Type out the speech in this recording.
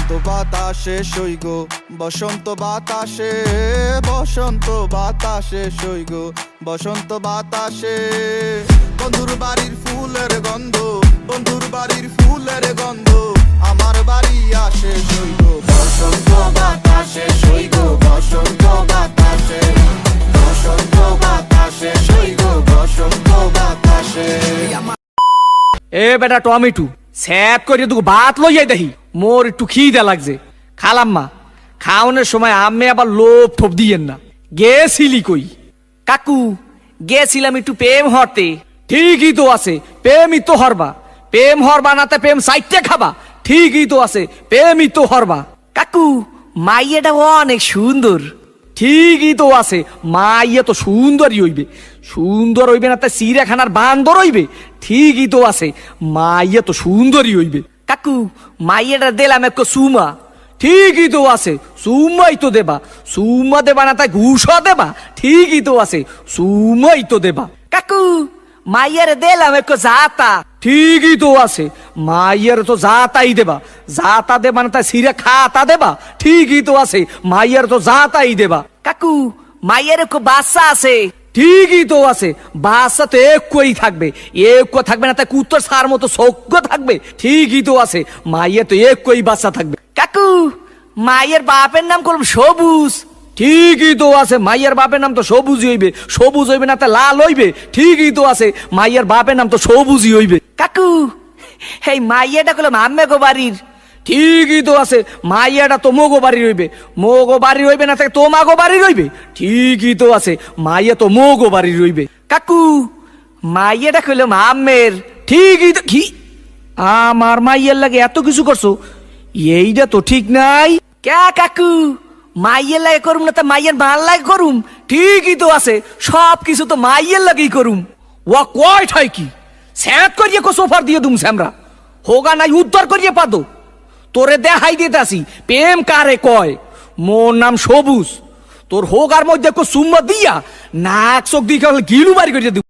বসন্ত বাতাসে সইগ বসন্ত বাতাসে বসন্ত বাতাসে সইগ বসন্ত বাতাসে বন্ধুর বাড়ির ফুলের গন্ধ বন্ধুর বাড়ির ফুলের গন্ধ আমার বাড়ি আসে সইগ বসন্ত বাতাসে সইগ বসন্ত বাতাসে বসন্ত বাতাসে সইগ বসন্ত বাতাসে। এ বেটা টমেটো স্যাপ করে তুই ভাত লইয়াই দেখি মোর একটু খিদে লাগছে খালাম্মা খাওয়ানোর সময় আমি আবার লোভ ঠোপ দিয়েন না। গেছিলি কই? কাকু গেছিলাম একটু প্রেম হরতে। ঠিকই তো আছে, প্রেমই তো হরবা। প্রেম হরবা না তা প্রেম সাইটে খাবা। ঠিকই তো আছে, প্রেমই তো হরবা। কাকু মাইয়াটা অনেক সুন্দর। ঠিকই তো আছে, মাইয়া তো সুন্দরই হইবে। সুন্দর হইবে না তা চিড়িয়াখানার বান্দর হইবে। ঠিকই তো আছে, মাইয়া তো সুন্দরই হইবে। কাকু মাইয়াটা দিলাম এক সুমা। ঠিকই তো আছে, সুমাই তো দেবা। সুমা দেবা না তাই ঘুষও দেবা। ঠিকই তো আছে, সুমাই তো দেবা। কাকু মাইয়ারে দিলাম এক জাতা। ঠিকই তো আছে, মাইয়ার তো জাতাই দেবা। জাতা দেবা না তাই সিরা খাতা দেবা। ঠিকই তো আছে, মাইয়ার তো জাতাই দেবা। কাকু মাইয়ার এক বাচ্চা আছে। ঠিকই তো আছে, বাচ্চা তো একই থাকবে। একই থাকবে না তাই কুত্তর সার মতো সৌক্য থাকবে। ঠিকই তো আছে, মাইয়া তো একই বাচ্চা থাকবে। কাকু মাইয়ের বাপের নাম করব সবুজ। ঠিকই তো আছে, মাইয়ার বাপের নাম তো সবুজই হইবে। সবুজ হইবে না তা লাল হইবে। ঠিকই তো আছে, মাইয়ার বাপের নাম তো সবুজই হইবে। কাকু এই মাইয়াটা করলাম আম্মে গো বাড়ির। ঠিকই তো আছে, মাইয়াটা তো মোগো বাড়ি রইবে। মোগো বাড়ি রইবে না থাকে তোমাগো বাড়ি রইবে। ঠিকই তো আছে, মাইয়া তো মোগো বাড়ি রইবে। কাকু মাইয়াটা কইলাম আম্মের। ঠিকই তো কি আমার মাইয়ার লাগে এত কিছু করছো, এইটা তো ঠিক নাই। কে কাকু মাইয়ের লাগে করুম না তা মাইয়ের ভাল লাগে করুম। ঠিকই তো আছে, সব কিছু তো মাইয়ের লাগেই করুম। ওয়া কয় ঠাই কি স্যাত করিয়ে কো সোফার দিয়ে দুম স্যামরা হোগা নাই উদ্ধার করিয়ে পাদো। তোরে দেখাই দিতে আসি প্রেম কারে কয়। মোর নাম সবুজ। তোর হোগার মধ্যে কো সুম্মা দিয়া নাক চোখ দিয়ে গিলু বাড়ি করিয়ে দিব।